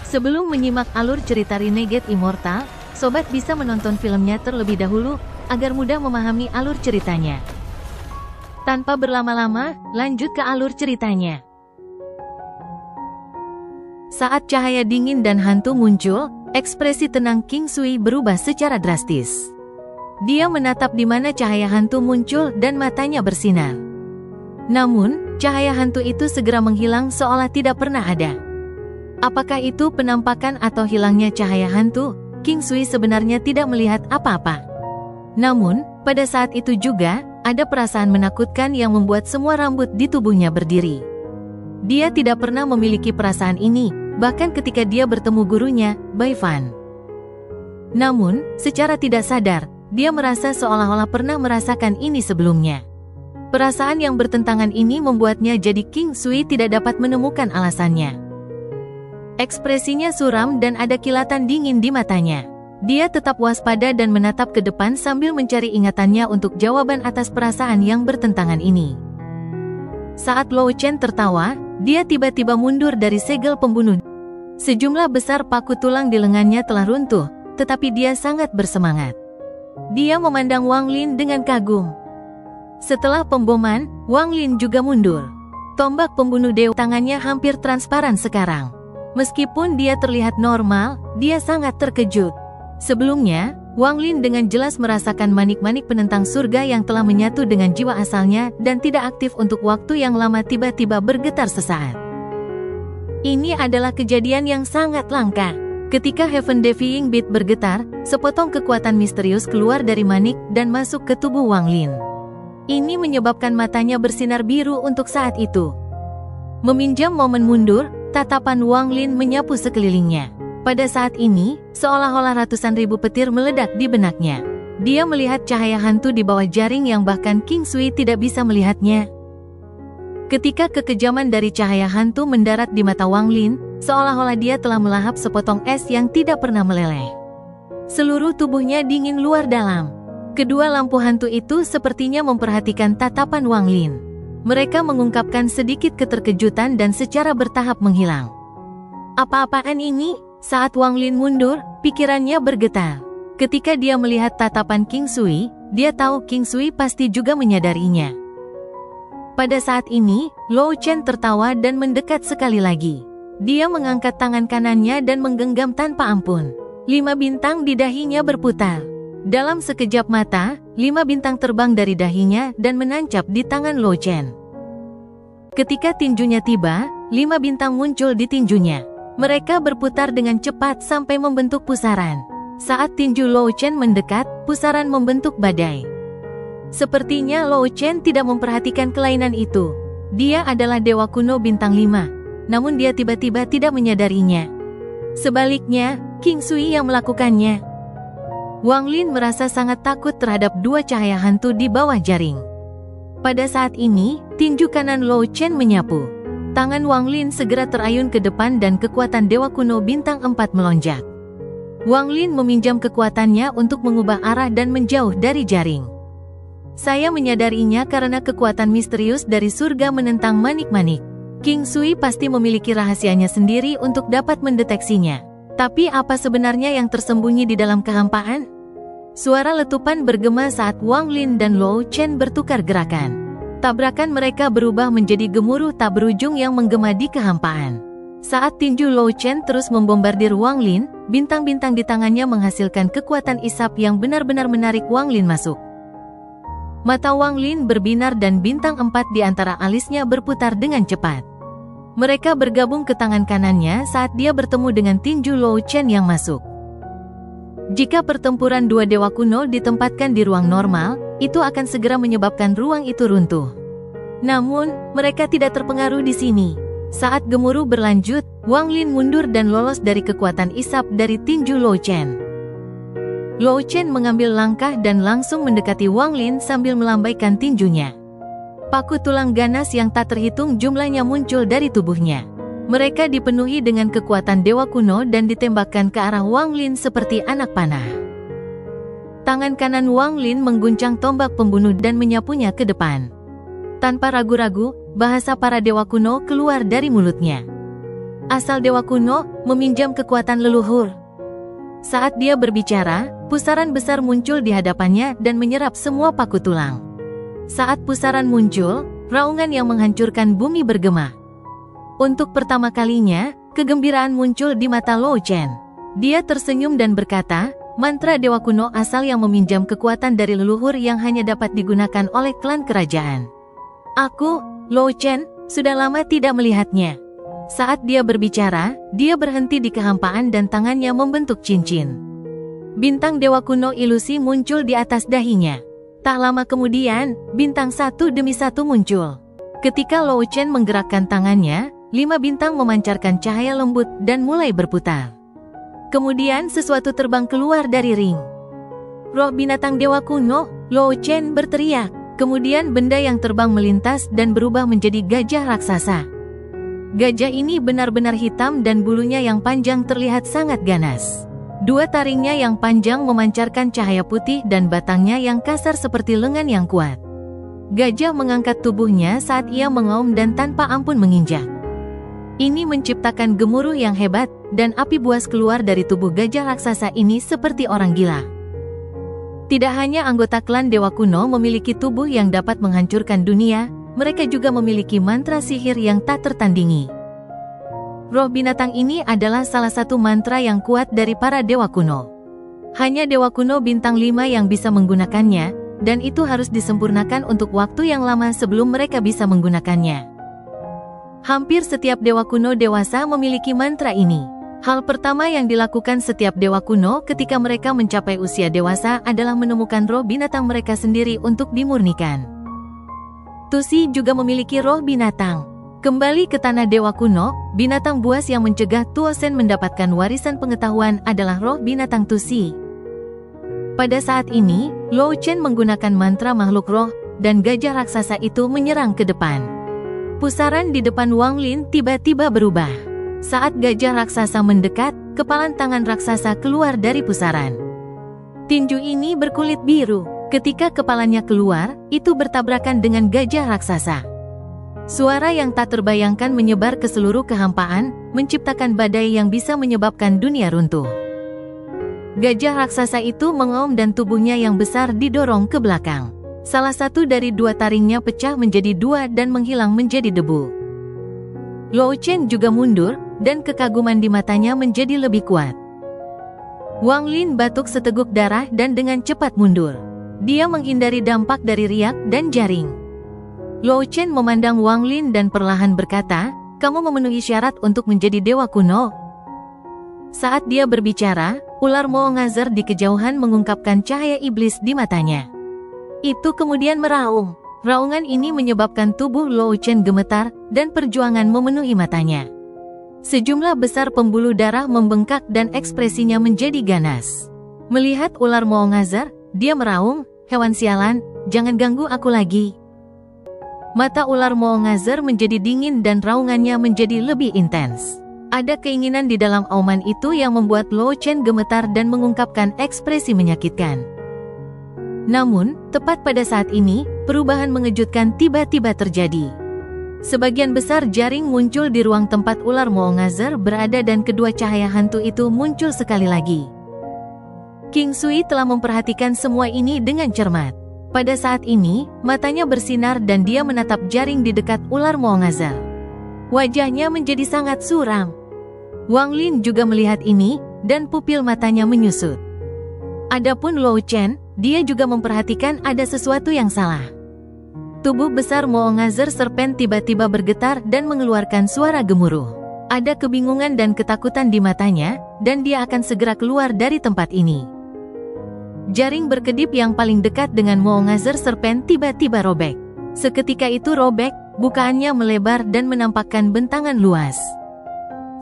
Sebelum menyimak alur cerita Renegade Immortal, sobat bisa menonton filmnya terlebih dahulu, agar mudah memahami alur ceritanya. Tanpa berlama-lama, lanjut ke alur ceritanya. Saat cahaya dingin dan hantu muncul, ekspresi tenang King Sui berubah secara drastis. Dia menatap di mana cahaya hantu muncul dan matanya bersinar. Namun, cahaya hantu itu segera menghilang seolah tidak pernah ada. Apakah itu penampakan atau hilangnya cahaya hantu? King Sui sebenarnya tidak melihat apa-apa. Namun, pada saat itu juga, ada perasaan menakutkan yang membuat semua rambut di tubuhnya berdiri. Dia tidak pernah memiliki perasaan ini, bahkan ketika dia bertemu gurunya, Bai Fan. Namun, secara tidak sadar, dia merasa seolah-olah pernah merasakan ini sebelumnya. Perasaan yang bertentangan ini membuatnya jadi King Sui tidak dapat menemukan alasannya. Ekspresinya suram dan ada kilatan dingin di matanya. Dia tetap waspada dan menatap ke depan sambil mencari ingatannya untuk jawaban atas perasaan yang bertentangan ini. Saat Luo Chen tertawa, dia tiba-tiba mundur dari segel pembunuh. Sejumlah besar paku tulang di lengannya telah runtuh, tetapi dia sangat bersemangat. Dia memandang Wang Lin dengan kagum. Setelah pemboman, Wang Lin juga mundur. Tombak pembunuh dewa tangannya hampir transparan sekarang. Meskipun dia terlihat normal, dia sangat terkejut. Sebelumnya, Wang Lin dengan jelas merasakan manik-manik penentang surga yang telah menyatu dengan jiwa asalnya dan tidak aktif untuk waktu yang lama tiba-tiba bergetar sesaat. Ini adalah kejadian yang sangat langka. Ketika Heaven Defying Beat bergetar, sepotong kekuatan misterius keluar dari manik dan masuk ke tubuh Wang Lin. Ini menyebabkan matanya bersinar biru untuk saat itu. Meminjam momen mundur, tatapan Wang Lin menyapu sekelilingnya. Pada saat ini, seolah-olah ratusan ribu petir meledak di benaknya. Dia melihat cahaya hantu di bawah jaring yang bahkan King Sui tidak bisa melihatnya. Ketika kekejaman dari cahaya hantu mendarat di mata Wang Lin, seolah-olah dia telah melahap sepotong es yang tidak pernah meleleh. Seluruh tubuhnya dingin luar dalam. Kedua lampu hantu itu sepertinya memperhatikan tatapan Wang Lin. Mereka mengungkapkan sedikit keterkejutan dan secara bertahap menghilang. Apa-apaan ini? Saat Wang Lin mundur, pikirannya bergetar. Ketika dia melihat tatapan King Sui, dia tahu King Sui pasti juga menyadarinya. Pada saat ini, Luo Chen tertawa dan mendekat sekali lagi. Dia mengangkat tangan kanannya dan menggenggam tanpa ampun. 5 bintang di dahinya berputar. Dalam sekejap mata, 5 bintang terbang dari dahinya dan menancap di tangan Luo Chen. Ketika tinjunya tiba, 5 bintang muncul di tinjunya. Mereka berputar dengan cepat sampai membentuk pusaran. Saat tinju Luo Chen mendekat, pusaran membentuk badai. Sepertinya Luo Chen tidak memperhatikan kelainan itu. Dia adalah dewa kuno bintang 5, namun dia tiba-tiba tidak menyadarinya. Sebaliknya, King Sui yang melakukannya. Wang Lin merasa sangat takut terhadap 2 cahaya hantu di bawah jaring. Pada saat ini, tinju kanan Luo Chen menyapu. Tangan Wang Lin segera terayun ke depan dan kekuatan dewa kuno bintang 4 melonjak. Wang Lin meminjam kekuatannya untuk mengubah arah dan menjauh dari jaring. Saya menyadarinya karena kekuatan misterius dari surga menentang manik-manik. King Sui pasti memiliki rahasianya sendiri untuk dapat mendeteksinya. Tapi apa sebenarnya yang tersembunyi di dalam kehampaan? Suara letupan bergema saat Wang Lin dan Luo Chen bertukar gerakan. Tabrakan mereka berubah menjadi gemuruh tak berujung yang menggema di kehampaan. Saat tinju Luo Chen terus membombardir Wang Lin, bintang-bintang di tangannya menghasilkan kekuatan isap yang benar-benar menarik Wang Lin masuk. Mata Wang Lin berbinar dan bintang 4 di antara alisnya berputar dengan cepat. Mereka bergabung ke tangan kanannya saat dia bertemu dengan tinju Luo Chen yang masuk. Jika pertempuran 2 dewa kuno ditempatkan di ruang normal, itu akan segera menyebabkan ruang itu runtuh. Namun, mereka tidak terpengaruh di sini. Saat gemuruh berlanjut, Wang Lin mundur dan lolos dari kekuatan isap dari tinju Luo Chen. Luo Chen mengambil langkah dan langsung mendekati Wang Lin sambil melambaikan tinjunya. Paku tulang ganas yang tak terhitung jumlahnya muncul dari tubuhnya. Mereka dipenuhi dengan kekuatan dewa kuno dan ditembakkan ke arah Wang Lin seperti anak panah. Tangan kanan Wang Lin mengguncang tombak pembunuh dan menyapunya ke depan. Tanpa ragu-ragu, bahasa para dewa kuno keluar dari mulutnya. asal dewa kuno, meminjam kekuatan leluhur. Saat dia berbicara, pusaran besar muncul di hadapannya dan menyerap semua paku tulang. Saat pusaran muncul, raungan yang menghancurkan bumi bergema. Untuk pertama kalinya, kegembiraan muncul di mata Luo Chen. Dia tersenyum dan berkata, mantra dewa kuno asal yang meminjam kekuatan dari leluhur yang hanya dapat digunakan oleh klan kerajaan. Aku, Luo Chen, sudah lama tidak melihatnya. Saat dia berbicara, dia berhenti di kehampaan dan tangannya membentuk cincin. Bintang dewa kuno ilusi muncul di atas dahinya. Tak lama kemudian, bintang satu demi satu muncul. Ketika Luo Chen menggerakkan tangannya, 5 bintang memancarkan cahaya lembut dan mulai berputar. Kemudian sesuatu terbang keluar dari ring. Roh binatang dewa kuno, Luo Chen berteriak. Kemudian benda yang terbang melintas dan berubah menjadi gajah raksasa. Gajah ini benar-benar hitam dan bulunya yang panjang terlihat sangat ganas. 2 taringnya yang panjang memancarkan cahaya putih dan batangnya yang kasar seperti lengan yang kuat. Gajah mengangkat tubuhnya saat ia mengaum dan tanpa ampun menginjak. Ini menciptakan gemuruh yang hebat, dan api buas keluar dari tubuh gajah raksasa ini seperti orang gila. Tidak hanya anggota klan Dewa Kuno memiliki tubuh yang dapat menghancurkan dunia, mereka juga memiliki mantra sihir yang tak tertandingi. Roh binatang ini adalah salah satu mantra yang kuat dari para Dewa Kuno. Hanya Dewa Kuno bintang 5 yang bisa menggunakannya, dan itu harus disempurnakan untuk waktu yang lama sebelum mereka bisa menggunakannya. Hampir setiap Dewa Kuno dewasa memiliki mantra ini. Hal pertama yang dilakukan setiap Dewa Kuno ketika mereka mencapai usia dewasa adalah menemukan roh binatang mereka sendiri untuk dimurnikan. Tusi juga memiliki roh binatang. Kembali ke tanah Dewa Kuno, binatang buas yang mencegah Tuo Shen mendapatkan warisan pengetahuan adalah roh binatang Tusi. Pada saat ini, Luo Chen menggunakan mantra makhluk roh, dan gajah raksasa itu menyerang ke depan. Pusaran di depan Wang Lin tiba-tiba berubah. Saat gajah raksasa mendekat, kepalan tangan raksasa keluar dari pusaran. Tinju ini berkulit biru. Ketika kepalanya keluar, itu bertabrakan dengan gajah raksasa. Suara yang tak terbayangkan menyebar ke seluruh kehampaan, menciptakan badai yang bisa menyebabkan dunia runtuh. Gajah raksasa itu mengaum dan tubuhnya yang besar didorong ke belakang. Salah satu dari 2 taringnya pecah menjadi 2 dan menghilang menjadi debu. Luo Chen juga mundur, dan kekaguman di matanya menjadi lebih kuat. Wang Lin batuk seteguk darah dan dengan cepat mundur. Dia menghindari dampak dari riak dan jaring. Luo Chen memandang Wang Lin dan perlahan berkata, "Kamu memenuhi syarat untuk menjadi Dewa Kuno." Saat dia berbicara, ular Moongazer di kejauhan mengungkapkan cahaya iblis di matanya. Itu kemudian meraung. Raungan ini menyebabkan tubuh Luo Chen gemetar, dan perjuangan memenuhi matanya. Sejumlah besar pembuluh darah membengkak dan ekspresinya menjadi ganas. Melihat ular Moongazer, dia meraung, "Hewan sialan, jangan ganggu aku lagi." Mata ular Moongazer menjadi dingin dan raungannya menjadi lebih intens. Ada keinginan di dalam auman itu yang membuat Luo Chen gemetar dan mengungkapkan ekspresi menyakitkan. Namun, tepat pada saat ini, perubahan mengejutkan tiba-tiba terjadi. Sebagian besar jaring muncul di ruang tempat ular Moongazer berada dan kedua cahaya hantu itu muncul sekali lagi. King Sui telah memperhatikan semua ini dengan cermat. Pada saat ini, matanya bersinar dan dia menatap jaring di dekat ular Moongazer. Wajahnya menjadi sangat suram. Wang Lin juga melihat ini, dan pupil matanya menyusut. Adapun Luo Chen, dia juga memperhatikan ada sesuatu yang salah. Tubuh besar Moongazer Serpent tiba-tiba bergetar dan mengeluarkan suara gemuruh. Ada kebingungan dan ketakutan di matanya, dan dia akan segera keluar dari tempat ini. Jaring berkedip yang paling dekat dengan Moongazer Serpent tiba-tiba robek. Seketika itu robek, bukaannya melebar dan menampakkan bentangan luas.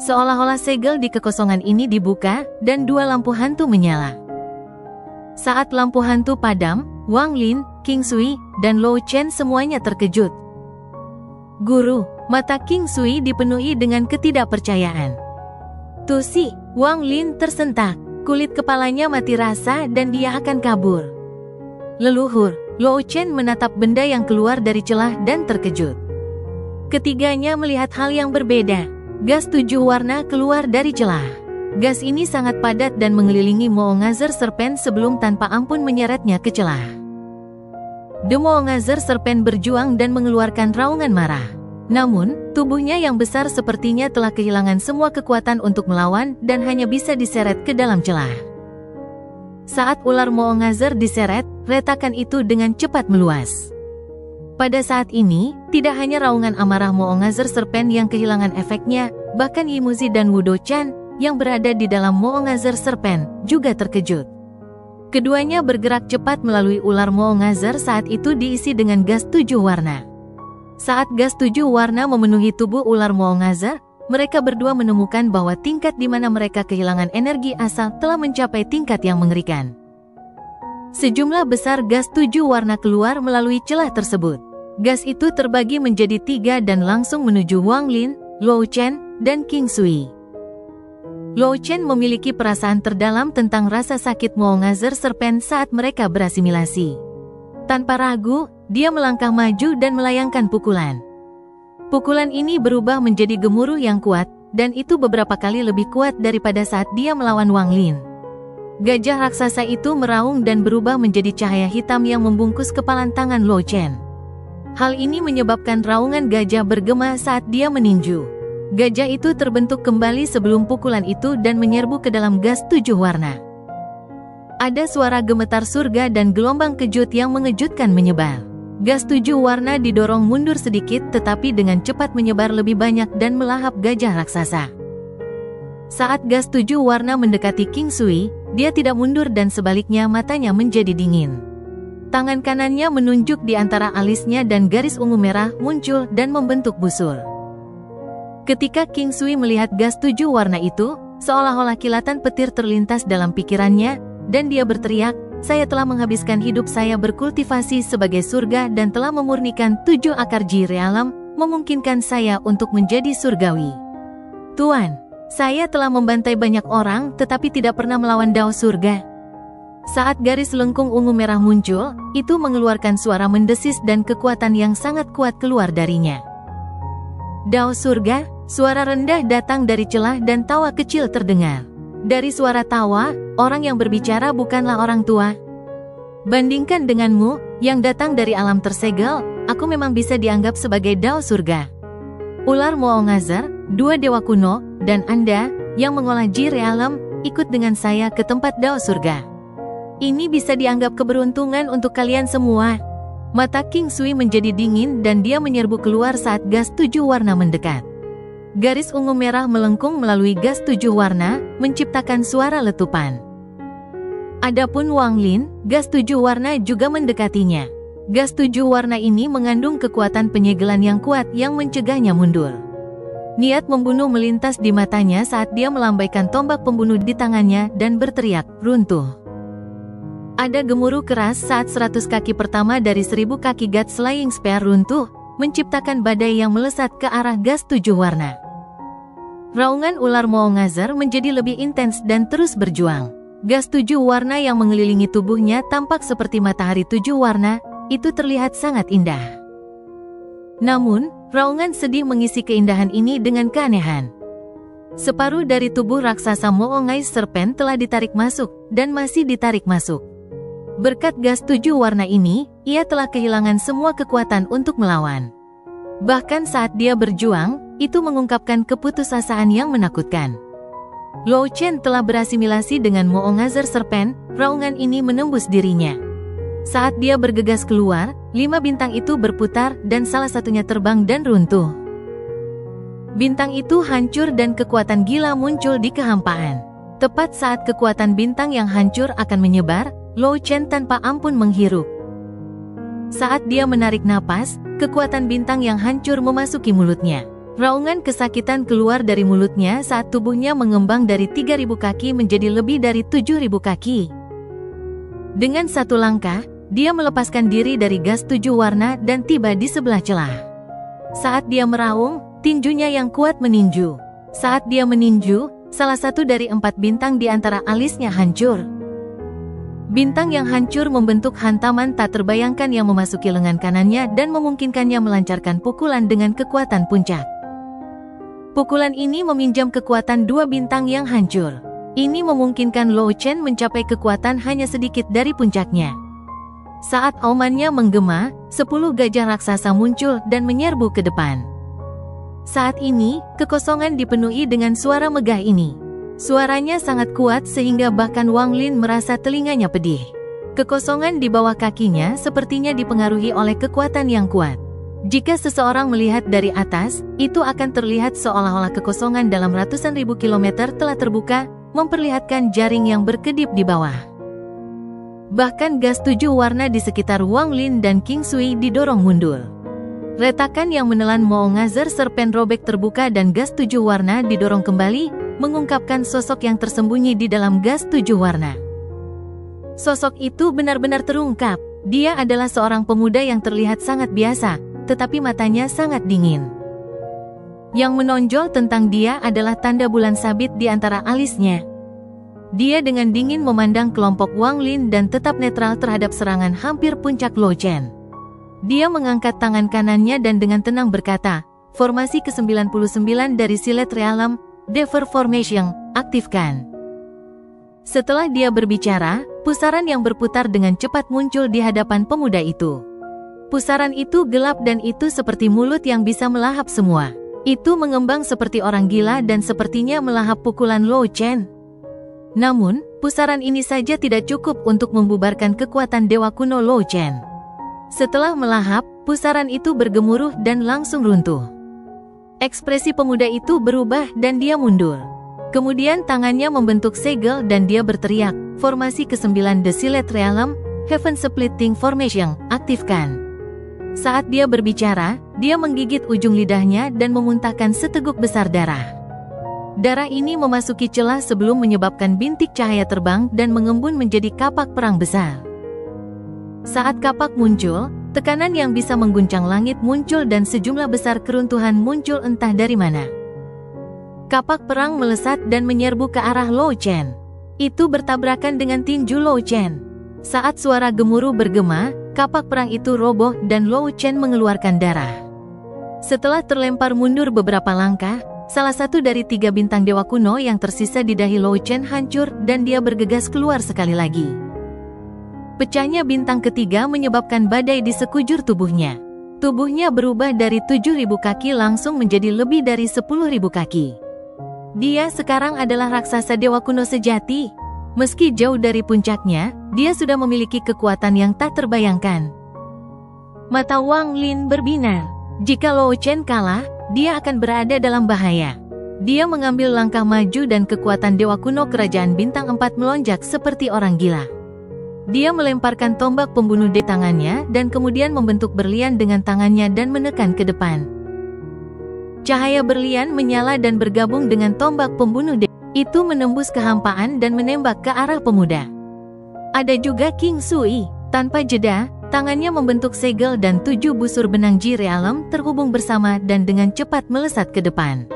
Seolah-olah segel di kekosongan ini dibuka, dan 2 lampu hantu menyala. Saat lampu hantu padam, Wang Lin, King Sui, dan Luo Chen semuanya terkejut. "Guru," mata King Sui dipenuhi dengan ketidakpercayaan. "Tusi," Wang Lin tersentak. Kulit kepalanya mati rasa dan dia akan kabur. "Leluhur," Luo Chen menatap benda yang keluar dari celah dan terkejut. Ketiganya melihat hal yang berbeda. Gas 7 warna keluar dari celah. Gas ini sangat padat dan mengelilingi Moongazer Serpent sebelum tanpa ampun menyeretnya ke celah. The Moongazer Serpent berjuang dan mengeluarkan raungan marah. Namun, tubuhnya yang besar sepertinya telah kehilangan semua kekuatan untuk melawan dan hanya bisa diseret ke dalam celah. Saat ular Moongazer diseret, retakan itu dengan cepat meluas. Pada saat ini, tidak hanya raungan amarah Moongazer Serpent yang kehilangan efeknya, bahkan Yimuzi dan Wudo-chan yang berada di dalam Moongazer Serpent juga terkejut. Keduanya bergerak cepat melalui ular Moongazer saat itu diisi dengan gas 7 warna. Saat gas 7 warna memenuhi tubuh ular Moongazer, mereka berdua menemukan bahwa tingkat di mana mereka kehilangan energi asal telah mencapai tingkat yang mengerikan. Sejumlah besar gas 7 warna keluar melalui celah tersebut. Gas itu terbagi menjadi 3 dan langsung menuju Wang Lin, Luo Chen, dan King Sui. Luo Chen memiliki perasaan terdalam tentang rasa sakit Moongazer Serpent saat mereka berasimilasi. Tanpa ragu, dia melangkah maju dan melayangkan pukulan. Pukulan ini berubah menjadi gemuruh yang kuat, dan itu beberapa kali lebih kuat daripada saat dia melawan Wang Lin. Gajah raksasa itu meraung dan berubah menjadi cahaya hitam yang membungkus kepalan tangan Luo Chen. Hal ini menyebabkan raungan gajah bergema saat dia meninju. Gajah itu terbentuk kembali sebelum pukulan itu dan menyerbu ke dalam gas 7 warna. Ada suara gemetar surga dan gelombang kejut yang mengejutkan menyebar. Gas 7 warna didorong mundur sedikit tetapi dengan cepat menyebar lebih banyak dan melahap gajah raksasa. Saat gas 7 warna mendekati King Sui, dia tidak mundur dan sebaliknya matanya menjadi dingin. Tangan kanannya menunjuk di antara alisnya dan garis ungu merah muncul dan membentuk busur. Ketika King Sui melihat gas 7 warna itu, seolah-olah kilatan petir terlintas dalam pikirannya, dan dia berteriak, "Saya telah menghabiskan hidup saya berkultivasi sebagai surga dan telah memurnikan 7 akar ji realem, memungkinkan saya untuk menjadi surgawi. Tuan, saya telah membantai banyak orang tetapi tidak pernah melawan Dao surga." Saat garis lengkung ungu merah muncul, itu mengeluarkan suara mendesis dan kekuatan yang sangat kuat keluar darinya. Dao surga, suara rendah datang dari celah dan tawa kecil terdengar. Dari suara tawa, orang yang berbicara bukanlah orang tua. Bandingkan denganmu, yang datang dari alam tersegel, aku memang bisa dianggap sebagai Dao surga. Ular Moongazer, 2 dewa kuno, dan Anda, yang mengolah ji realem, ikut dengan saya ke tempat Dao surga. Ini bisa dianggap keberuntungan untuk kalian semua. Mata King Sui menjadi dingin dan dia menyerbu keluar saat gas 7 warna mendekat. Garis ungu merah melengkung melalui gas 7 warna, menciptakan suara letupan. Adapun Wang Lin, gas 7 warna juga mendekatinya. Gas 7 warna ini mengandung kekuatan penyegelan yang kuat yang mencegahnya mundur. Niat membunuh melintas di matanya saat dia melambaikan tombak pembunuh di tangannya dan berteriak, "Runtuh!" Ada gemuruh keras saat 100 kaki pertama dari 1000 kaki God Slaying Spear runtuh, menciptakan badai yang melesat ke arah gas 7 warna. Raungan ular Moongazer menjadi lebih intens dan terus berjuang. Gas 7 warna yang mengelilingi tubuhnya tampak seperti matahari 7 warna, itu terlihat sangat indah. Namun, raungan sedih mengisi keindahan ini dengan keanehan. Separuh dari tubuh raksasa Moongazer Serpent telah ditarik masuk, dan masih ditarik masuk. Berkat gas 7 warna ini, ia telah kehilangan semua kekuatan untuk melawan. Bahkan saat dia berjuang, itu mengungkapkan keputusasaan yang menakutkan. Luo Chen telah berasimilasi dengan Moongazer Serpent, raungan ini menembus dirinya. Saat dia bergegas keluar, 5 bintang itu berputar dan salah satunya terbang dan runtuh. Bintang itu hancur dan kekuatan gila muncul di kehampaan. Tepat saat kekuatan bintang yang hancur akan menyebar, Luo Chen tanpa ampun menghirup. Saat dia menarik napas, kekuatan bintang yang hancur memasuki mulutnya. Raungan kesakitan keluar dari mulutnya saat tubuhnya mengembang dari 3000 kaki menjadi lebih dari 7000 kaki. Dengan satu langkah, dia melepaskan diri dari gas 7 warna dan tiba di sebelah celah. Saat dia meraung, tinjunya yang kuat meninju. Saat dia meninju, salah satu dari 4 bintang di antara alisnya hancur. Bintang yang hancur membentuk hantaman tak terbayangkan yang memasuki lengan kanannya dan memungkinkannya melancarkan pukulan dengan kekuatan puncak. Pukulan ini meminjam kekuatan dua bintang yang hancur. Ini memungkinkan Lo Chen mencapai kekuatan hanya sedikit dari puncaknya. Saat aumannya menggema, 10 gajah raksasa muncul dan menyerbu ke depan. Saat ini, kekosongan dipenuhi dengan suara megah ini. Suaranya sangat kuat sehingga bahkan Wang Lin merasa telinganya pedih. Kekosongan di bawah kakinya sepertinya dipengaruhi oleh kekuatan yang kuat. Jika seseorang melihat dari atas, itu akan terlihat seolah-olah kekosongan dalam ratusan ribu kilometer telah terbuka, memperlihatkan jaring yang berkedip di bawah. Bahkan gas 7 warna di sekitar Wang Lin dan King Sui didorong mundur. Retakan yang menelan Mo Ngazer Serpen robek terbuka dan gas 7 warna didorong kembali, mengungkapkan sosok yang tersembunyi di dalam gas 7 warna. Sosok itu benar-benar terungkap. Dia adalah seorang pemuda yang terlihat sangat biasa, tetapi matanya sangat dingin. Yang menonjol tentang dia adalah tanda bulan sabit di antara alisnya. Dia dengan dingin memandang kelompok Wang Lin dan tetap netral terhadap serangan hampir puncak Lo Chen. Dia mengangkat tangan kanannya dan dengan tenang berkata, "Formasi ke-99 dari Silet Realm, Dever Formation, aktifkan." Setelah dia berbicara, pusaran yang berputar dengan cepat muncul di hadapan pemuda itu. Pusaran itu gelap dan itu seperti mulut yang bisa melahap semua. Itu mengembang seperti orang gila dan sepertinya melahap pukulan Lo Chen. Namun, pusaran ini saja tidak cukup untuk membubarkan kekuatan Dewa Kuno Lo Chen. Setelah melahap, pusaran itu bergemuruh dan langsung runtuh. Ekspresi pemuda itu berubah dan dia mundur. Kemudian tangannya membentuk segel dan dia berteriak, "Formasi ke-9 The Silet Realm, Heaven Splitting Formation, aktifkan." Saat dia berbicara, dia menggigit ujung lidahnya dan memuntahkan seteguk besar darah. Darah ini memasuki celah sebelum menyebabkan bintik cahaya terbang dan mengembun menjadi kapak perang besar. Saat kapak muncul, tekanan yang bisa mengguncang langit muncul dan sejumlah besar keruntuhan muncul entah dari mana. Kapak perang melesat dan menyerbu ke arah Lo Chen. Itu bertabrakan dengan tinju Lo Chen. Saat suara gemuruh bergema, kapak perang itu roboh dan Lo Chen mengeluarkan darah. Setelah terlempar mundur beberapa langkah, salah satu dari 3 bintang dewa kuno yang tersisa di dahi Lo Chen hancur dan dia bergegas keluar sekali lagi. Pecahnya bintang ketiga menyebabkan badai di sekujur tubuhnya. Tubuhnya berubah dari 7.000 kaki langsung menjadi lebih dari 10.000 kaki. Dia sekarang adalah raksasa dewa kuno sejati. Meski jauh dari puncaknya, dia sudah memiliki kekuatan yang tak terbayangkan. Mata Wang Lin berbinar. Jika Lo Chen kalah, dia akan berada dalam bahaya. Dia mengambil langkah maju dan kekuatan dewa kuno kerajaan bintang 4 melonjak seperti orang gila. Dia melemparkan tombak pembunuh di tangannya dan kemudian membentuk berlian dengan tangannya dan menekan ke depan. Cahaya berlian menyala dan bergabung dengan tombak pembunuh itu menembus kehampaan dan menembak ke arah pemuda. Ada juga King Sui. Tanpa jeda, tangannya membentuk segel dan 7 busur benang Ji Realm terhubung bersama dan dengan cepat melesat ke depan.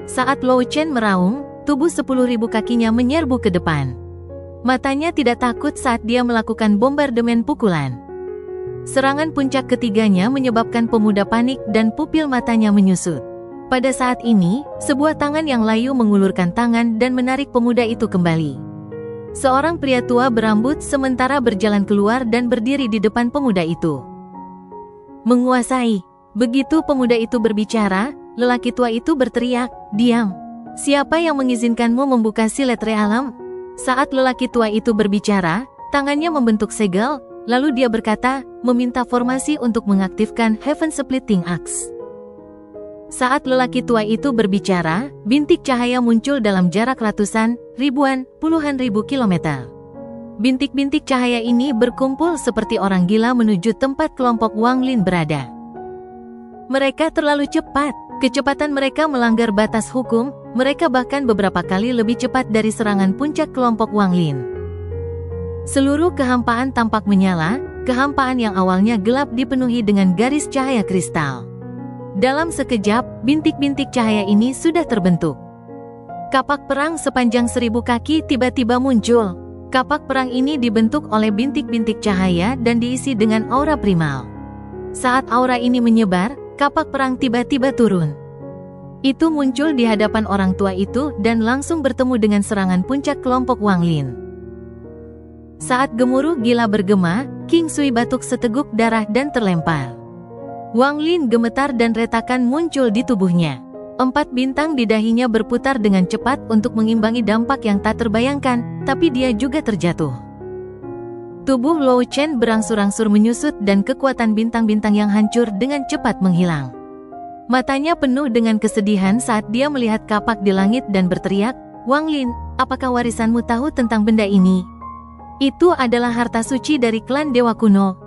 Saat Lo Chen meraung, tubuh 10.000 kakinya menyerbu ke depan. Matanya tidak takut saat dia melakukan bombardemen pukulan. Serangan puncak ketiganya menyebabkan pemuda panik dan pupil matanya menyusut. Pada saat ini, sebuah tangan yang layu mengulurkan tangan dan menarik pemuda itu kembali. Seorang pria tua berambut sementara berjalan keluar dan berdiri di depan pemuda itu. Menguasai. Begitu pemuda itu berbicara, lelaki tua itu berteriak, "Diam! Siapa yang mengizinkanmu membuka Silet Realm?" Saat lelaki tua itu berbicara, tangannya membentuk segel, lalu dia berkata, meminta formasi untuk mengaktifkan Heaven Splitting Axe. Saat lelaki tua itu berbicara, bintik cahaya muncul dalam jarak ratusan, ribuan, puluhan ribu kilometer. Bintik-bintik cahaya ini berkumpul seperti orang gila menuju tempat kelompok Wang Lin berada. Mereka terlalu cepat. Kecepatan mereka melanggar batas hukum, mereka bahkan beberapa kali lebih cepat dari serangan puncak kelompok Wang Lin. Seluruh kehampaan tampak menyala, kehampaan yang awalnya gelap dipenuhi dengan garis cahaya kristal. Dalam sekejap, bintik-bintik cahaya ini sudah terbentuk. Kapak perang sepanjang 1000 kaki tiba-tiba muncul. Kapak perang ini dibentuk oleh bintik-bintik cahaya dan diisi dengan aura primal. Saat aura ini menyebar, kapak perang tiba-tiba turun. Itu muncul di hadapan orang tua itu dan langsung bertemu dengan serangan puncak kelompok Wang Lin. Saat gemuruh gila bergema, King Sui batuk seteguk darah dan terlempar. Wang Lin gemetar dan retakan muncul di tubuhnya. 4 bintang di dahinya berputar dengan cepat untuk mengimbangi dampak yang tak terbayangkan, tapi dia juga terjatuh. Tubuh Luo Chen berangsur-angsur menyusut dan kekuatan bintang-bintang yang hancur dengan cepat menghilang. Matanya penuh dengan kesedihan saat dia melihat kapak di langit dan berteriak, "Wang Lin, apakah warisanmu tahu tentang benda ini? Itu adalah harta suci dari klan Dewa Kuno."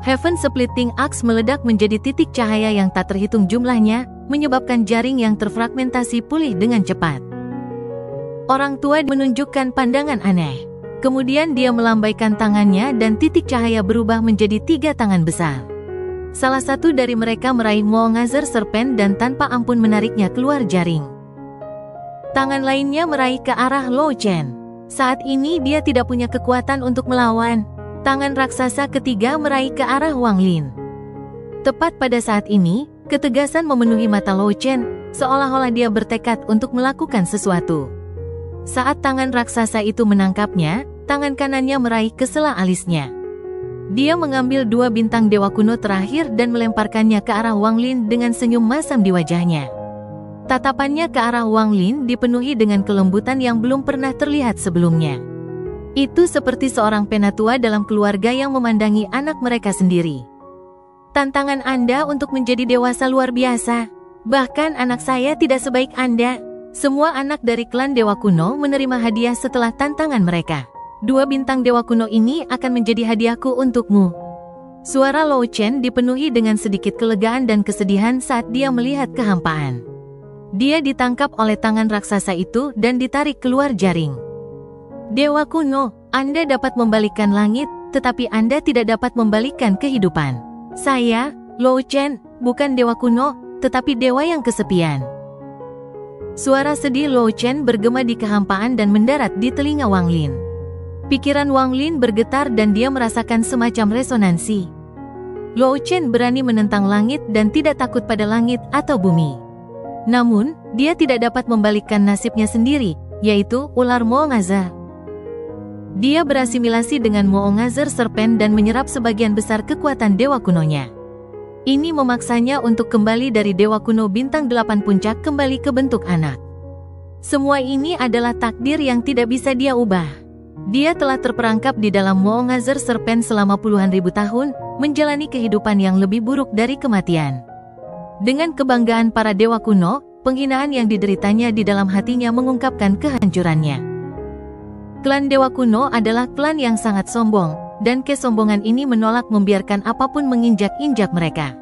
Heaven Splitting Axe meledak menjadi titik cahaya yang tak terhitung jumlahnya, menyebabkan jaring yang terfragmentasi pulih dengan cepat. Orang tua menunjukkan pandangan aneh. Kemudian dia melambaikan tangannya dan titik cahaya berubah menjadi 3 tangan besar. Salah satu dari mereka meraih Moongazer Serpent dan tanpa ampun menariknya keluar jaring. Tangan lainnya meraih ke arah Luo Chen. Saat ini dia tidak punya kekuatan untuk melawan. Tangan raksasa ketiga meraih ke arah Wang Lin. Tepat pada saat ini, ketegasan memenuhi mata Luo Chen, seolah-olah dia bertekad untuk melakukan sesuatu. Saat tangan raksasa itu menangkapnya, tangan kanannya meraih ke sela alisnya. Dia mengambil 2 bintang dewa kuno terakhir dan melemparkannya ke arah Wang Lin dengan senyum masam di wajahnya. Tatapannya ke arah Wang Lin dipenuhi dengan kelembutan yang belum pernah terlihat sebelumnya. Itu seperti seorang penatua dalam keluarga yang memandangi anak mereka sendiri. Tantangan Anda untuk menjadi dewasa luar biasa. Bahkan anak saya tidak sebaik Anda. Semua anak dari klan Dewa Kuno menerima hadiah setelah tantangan mereka. 2 bintang dewa kuno ini akan menjadi hadiahku untukmu. Suara Luo Chen dipenuhi dengan sedikit kelegaan dan kesedihan saat dia melihat kehampaan. Dia ditangkap oleh tangan raksasa itu dan ditarik keluar jaring. Dewa kuno, Anda dapat membalikkan langit, tetapi Anda tidak dapat membalikkan kehidupan. Saya, Luo Chen, bukan dewa kuno, tetapi dewa yang kesepian. Suara sedih Luo Chen bergema di kehampaan dan mendarat di telinga Wang Lin. Pikiran Wang Lin bergetar dan dia merasakan semacam resonansi. Luo Chen berani menentang langit dan tidak takut pada langit atau bumi. Namun, dia tidak dapat membalikkan nasibnya sendiri, yaitu ular Moongazer. Dia berasimilasi dengan Moongazer Serpent dan menyerap sebagian besar kekuatan dewa kunonya. Ini memaksanya untuk kembali dari dewa kuno bintang 8 puncak kembali ke bentuk anak. Semua ini adalah takdir yang tidak bisa dia ubah. Dia telah terperangkap di dalam Moongazer Serpent selama puluhan ribu tahun, menjalani kehidupan yang lebih buruk dari kematian. Dengan kebanggaan para dewa kuno, penghinaan yang dideritanya di dalam hatinya mengungkapkan kehancurannya. Klan Dewa Kuno adalah klan yang sangat sombong, dan kesombongan ini menolak membiarkan apapun menginjak-injak mereka.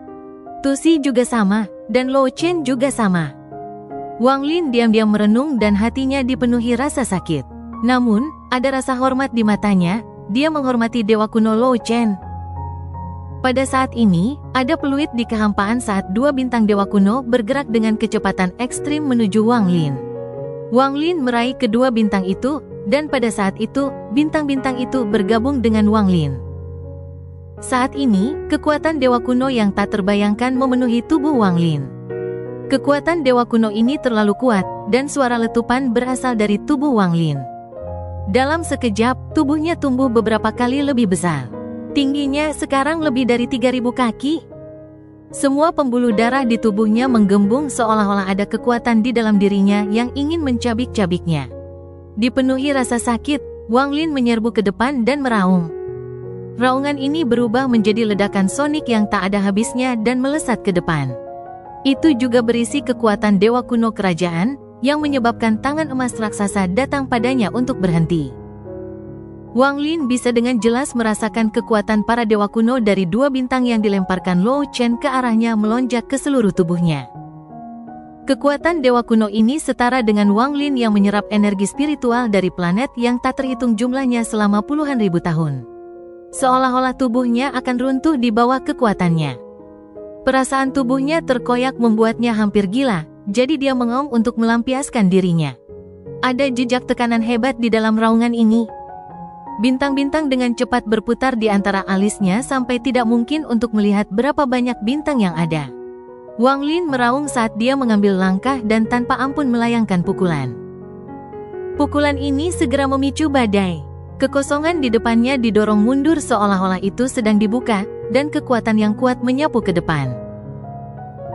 Tusi juga sama, dan Luo Chen juga sama. Wang Lin diam-diam merenung dan hatinya dipenuhi rasa sakit. Namun, ada rasa hormat di matanya, dia menghormati Dewa Kuno Luo Chen. Pada saat ini, ada peluit di kehampaan saat 2 bintang Dewa Kuno bergerak dengan kecepatan ekstrim menuju Wang Lin. Wang Lin meraih kedua bintang itu, dan pada saat itu, bintang-bintang itu bergabung dengan Wang Lin. Saat ini, kekuatan Dewa Kuno yang tak terbayangkan memenuhi tubuh Wang Lin. Kekuatan Dewa Kuno ini terlalu kuat, dan suara letupan berasal dari tubuh Wang Lin. Dalam sekejap, tubuhnya tumbuh beberapa kali lebih besar. Tingginya sekarang lebih dari 3.000 kaki. Semua pembuluh darah di tubuhnya menggembung seolah-olah ada kekuatan di dalam dirinya yang ingin mencabik-cabiknya. Dipenuhi rasa sakit, Wang Lin menyerbu ke depan dan meraung. Raungan ini berubah menjadi ledakan sonik yang tak ada habisnya dan melesat ke depan. Itu juga berisi kekuatan Dewa Kuno kerajaan, yang menyebabkan tangan emas raksasa datang padanya untuk berhenti. Wang Lin bisa dengan jelas merasakan kekuatan para dewa kuno dari 2 bintang yang dilemparkan Luo Chen ke arahnya melonjak ke seluruh tubuhnya. Kekuatan dewa kuno ini setara dengan Wang Lin yang menyerap energi spiritual dari planet yang tak terhitung jumlahnya selama puluhan ribu tahun. Seolah-olah tubuhnya akan runtuh di bawah kekuatannya. Perasaan tubuhnya terkoyak membuatnya hampir gila. Jadi dia mengaum untuk melampiaskan dirinya. Ada jejak tekanan hebat di dalam raungan ini. Bintang-bintang dengan cepat berputar di antara alisnya sampai tidak mungkin untuk melihat berapa banyak bintang yang ada. Wang Lin meraung saat dia mengambil langkah dan tanpa ampun melayangkan pukulan. Pukulan ini segera memicu badai. Kekosongan di depannya didorong mundur seolah-olah itu sedang dibuka, dan kekuatan yang kuat menyapu ke depan.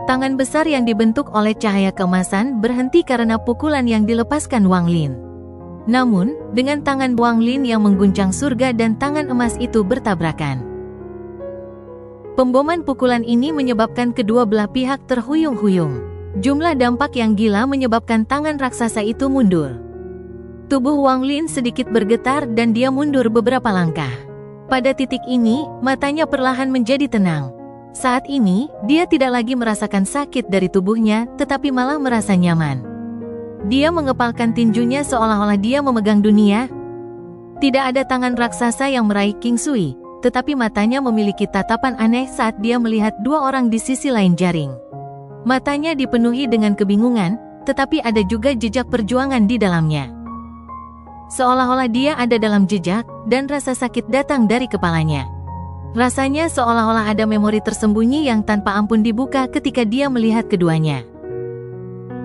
Tangan besar yang dibentuk oleh cahaya keemasan berhenti karena pukulan yang dilepaskan Wang Lin. Namun, dengan tangan Wang Lin yang mengguncang surga dan tangan emas itu bertabrakan. Pemboman pukulan ini menyebabkan kedua belah pihak terhuyung-huyung. Jumlah dampak yang gila menyebabkan tangan raksasa itu mundur. Tubuh Wang Lin sedikit bergetar dan dia mundur beberapa langkah. Pada titik ini, matanya perlahan menjadi tenang. Saat ini, dia tidak lagi merasakan sakit dari tubuhnya, tetapi malah merasa nyaman. Dia mengepalkan tinjunya seolah-olah dia memegang dunia. Tidak ada tangan raksasa yang meraih King Sui, tetapi matanya memiliki tatapan aneh saat dia melihat dua orang di sisi lain jaring. Matanya dipenuhi dengan kebingungan, tetapi ada juga jejak perjuangan di dalamnya. Seolah-olah dia ada dalam jejak, dan rasa sakit datang dari kepalanya. Rasanya seolah-olah ada memori tersembunyi yang tanpa ampun dibuka ketika dia melihat keduanya.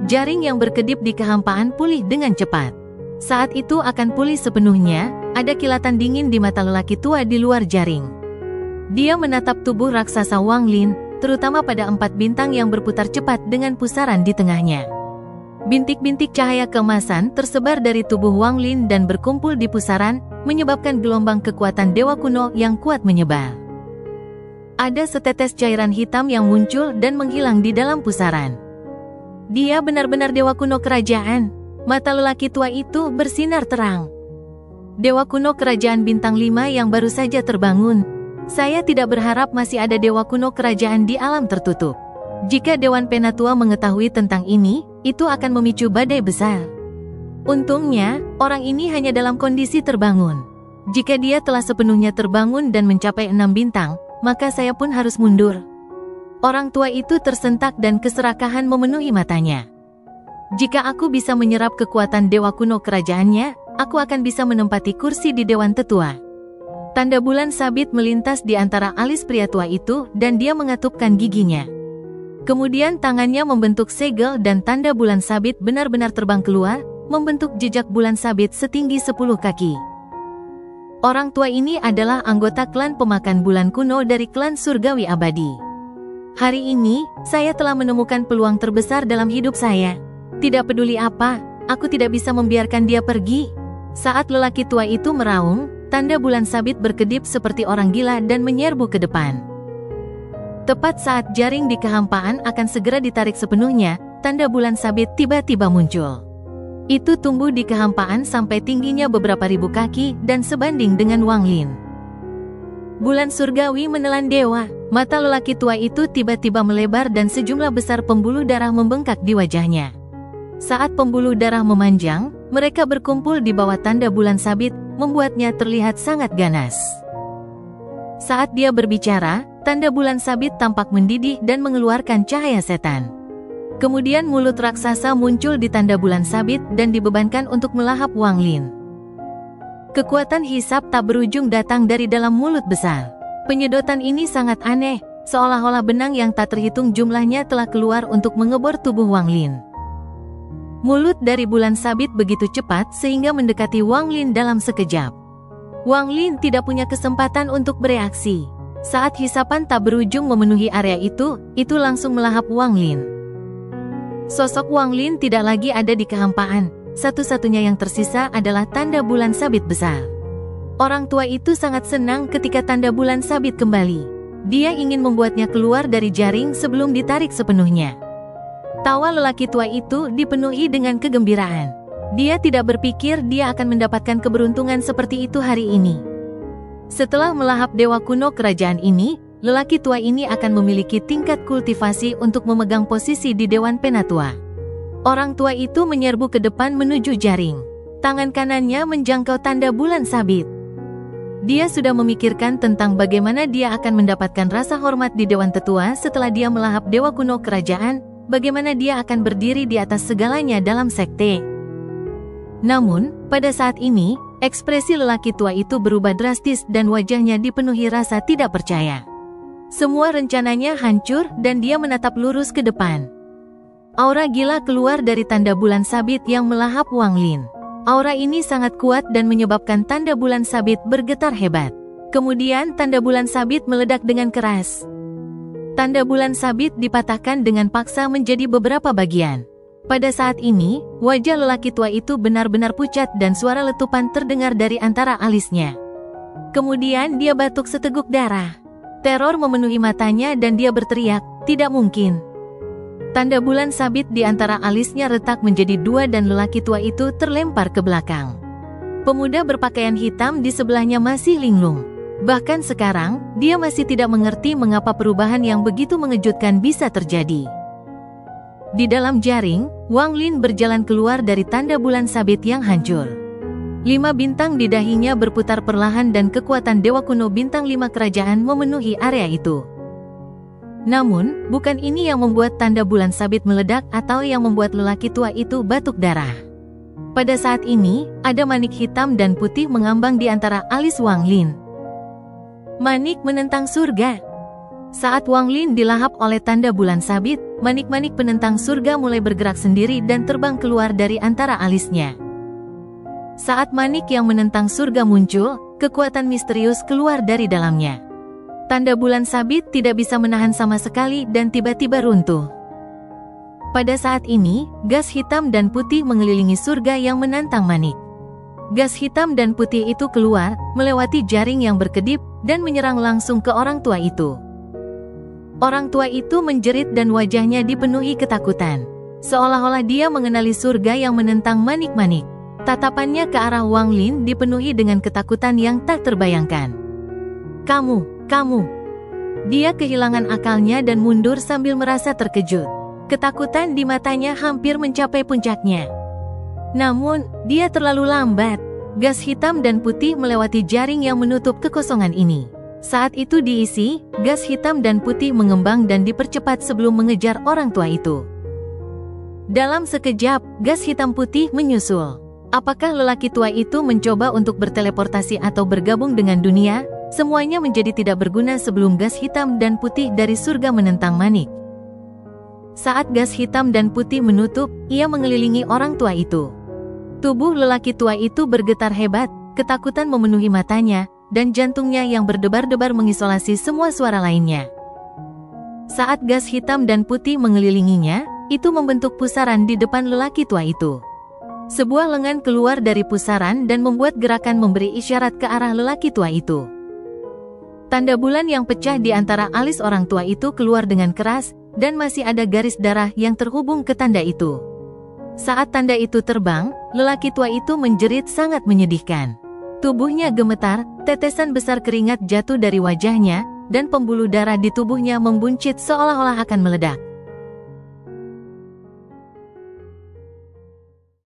Jaring yang berkedip di kehampaan pulih dengan cepat. Saat itu akan pulih sepenuhnya, ada kilatan dingin di mata lelaki tua di luar jaring. Dia menatap tubuh raksasa Wang Lin, terutama pada 4 bintang yang berputar cepat dengan pusaran di tengahnya. Bintik-bintik cahaya keemasan tersebar dari tubuh Wang Lin dan berkumpul di pusaran, menyebabkan gelombang kekuatan dewa kuno yang kuat menyebar. Ada setetes cairan hitam yang muncul dan menghilang di dalam pusaran. Dia benar-benar dewa kuno kerajaan. Mata lelaki tua itu bersinar terang. Dewa kuno kerajaan bintang 5 yang baru saja terbangun. Saya tidak berharap masih ada dewa kuno kerajaan di alam tertutup. Jika Dewan Penatua mengetahui tentang ini, itu akan memicu badai besar. Untungnya, orang ini hanya dalam kondisi terbangun. Jika dia telah sepenuhnya terbangun dan mencapai 6 bintang, maka saya pun harus mundur. Orang tua itu tersentak dan keserakahan memenuhi matanya. Jika aku bisa menyerap kekuatan dewa kuno kerajaannya, aku akan bisa menempati kursi di Dewan Tetua. Tanda bulan sabit melintas di antara alis pria tua itu dan dia mengatupkan giginya. Kemudian tangannya membentuk segel dan tanda bulan sabit benar-benar terbang keluar, membentuk jejak bulan sabit setinggi 10 kaki. Orang tua ini adalah anggota klan pemakan bulan kuno dari klan surgawi abadi. Hari ini, saya telah menemukan peluang terbesar dalam hidup saya. Tidak peduli apa, aku tidak bisa membiarkan dia pergi. Saat lelaki tua itu meraung, tanda bulan sabit berkedip seperti orang gila dan menyerbu ke depan. Tepat saat jaring di kehampaan akan segera ditarik sepenuhnya, tanda bulan sabit tiba-tiba muncul. Itu tumbuh di kehampaan sampai tingginya beberapa ribu kaki dan sebanding dengan Wang Lin. Bulan surgawi menelan dewa, mata lelaki tua itu tiba-tiba melebar dan sejumlah besar pembuluh darah membengkak di wajahnya. Saat pembuluh darah memanjang, mereka berkumpul di bawah tanda bulan sabit, membuatnya terlihat sangat ganas. Saat dia berbicara, tanda bulan sabit tampak mendidih dan mengeluarkan cahaya setan. Kemudian mulut raksasa muncul di tanda bulan sabit dan dibebankan untuk melahap Wang Lin. Kekuatan hisap tak berujung datang dari dalam mulut besar. Penyedotan ini sangat aneh, seolah-olah benang yang tak terhitung jumlahnya telah keluar untuk mengebor tubuh Wang Lin. Mulut dari bulan sabit begitu cepat sehingga mendekati Wang Lin dalam sekejap. Wang Lin tidak punya kesempatan untuk bereaksi. Saat hisapan tak berujung memenuhi area itu langsung melahap Wang Lin. Sosok Wang Lin tidak lagi ada di kehampaan. Satu-satunya yang tersisa adalah tanda bulan sabit besar. Orang tua itu sangat senang ketika tanda bulan sabit kembali. Dia ingin membuatnya keluar dari jaring sebelum ditarik sepenuhnya. Tawa lelaki tua itu dipenuhi dengan kegembiraan. Dia tidak berpikir dia akan mendapatkan keberuntungan seperti itu hari ini. Setelah melahap dewa kuno kerajaan ini, lelaki tua ini akan memiliki tingkat kultivasi untuk memegang posisi di Dewan Penatua. Orang tua itu menyerbu ke depan menuju jaring. Tangan kanannya menjangkau tanda bulan sabit. Dia sudah memikirkan tentang bagaimana dia akan mendapatkan rasa hormat di Dewan Tetua setelah dia melahap dewa kuno kerajaan. Bagaimana dia akan berdiri di atas segalanya dalam sekte. Namun, pada saat ini, ekspresi lelaki tua itu berubah drastis dan wajahnya dipenuhi rasa tidak percaya. Semua rencananya hancur dan dia menatap lurus ke depan. Aura gila keluar dari tanda bulan sabit yang melahap Wang Lin. Aura ini sangat kuat dan menyebabkan tanda bulan sabit bergetar hebat. Kemudian tanda bulan sabit meledak dengan keras. Tanda bulan sabit dipatahkan dengan paksa menjadi beberapa bagian. Pada saat ini, wajah lelaki tua itu benar-benar pucat dan suara letupan terdengar dari antara alisnya. Kemudian dia batuk seteguk darah. Teror memenuhi matanya dan dia berteriak, "Tidak mungkin." Tanda bulan sabit di antara alisnya retak menjadi dua dan lelaki tua itu terlempar ke belakang. Pemuda berpakaian hitam di sebelahnya masih linglung. Bahkan sekarang, dia masih tidak mengerti mengapa perubahan yang begitu mengejutkan bisa terjadi. Di dalam jaring, Wang Lin berjalan keluar dari tanda bulan sabit yang hancur. 5 bintang di dahinya berputar perlahan dan kekuatan Dewa Kuno Bintang 5 Kerajaan memenuhi area itu. Namun, bukan ini yang membuat tanda bulan sabit meledak atau yang membuat lelaki tua itu batuk darah. Pada saat ini, ada manik hitam dan putih mengambang di antara alis Wang Lin. Manik menentang surga. Saat Wang Lin dilahap oleh tanda bulan sabit, manik-manik penentang surga mulai bergerak sendiri dan terbang keluar dari antara alisnya. Saat manik yang menentang surga muncul, kekuatan misterius keluar dari dalamnya. Tanda bulan sabit tidak bisa menahan sama sekali dan tiba-tiba runtuh. Pada saat ini, gas hitam dan putih mengelilingi surga yang menantang manik. Gas hitam dan putih itu keluar, melewati jaring yang berkedip, dan menyerang langsung ke orang tua itu. Orang tua itu menjerit dan wajahnya dipenuhi ketakutan. Seolah-olah dia mengenali surga yang menentang manik-manik. Tatapannya ke arah Wang Lin dipenuhi dengan ketakutan yang tak terbayangkan. Kamu. Dia kehilangan akalnya dan mundur sambil merasa terkejut. Ketakutan di matanya hampir mencapai puncaknya. Namun, dia terlalu lambat. Gas hitam dan putih melewati jaring yang menutup kekosongan ini. Saat itu diisi, gas hitam dan putih mengembang dan dipercepat sebelum mengejar orang tua itu. Dalam sekejap, gas hitam putih menyusul. Apakah lelaki tua itu mencoba untuk berteleportasi atau bergabung dengan dunia? Semuanya menjadi tidak berguna sebelum gas hitam dan putih dari surga menentang manik. Saat gas hitam dan putih menutup, ia mengelilingi orang tua itu. Tubuh lelaki tua itu bergetar hebat, ketakutan memenuhi matanya, dan jantungnya yang berdebar-debar mengisolasi semua suara lainnya. Saat gas hitam dan putih mengelilinginya, itu membentuk pusaran di depan lelaki tua itu. Sebuah lengan keluar dari pusaran dan membuat gerakan memberi isyarat ke arah lelaki tua itu. Tanda bulan yang pecah di antara alis orang tua itu keluar dengan keras, dan masih ada garis darah yang terhubung ke tanda itu. Saat tanda itu terbang, lelaki tua itu menjerit sangat menyedihkan. Tubuhnya gemetar, tetesan besar keringat jatuh dari wajahnya, dan pembuluh darah di tubuhnya membuncit seolah-olah akan meledak.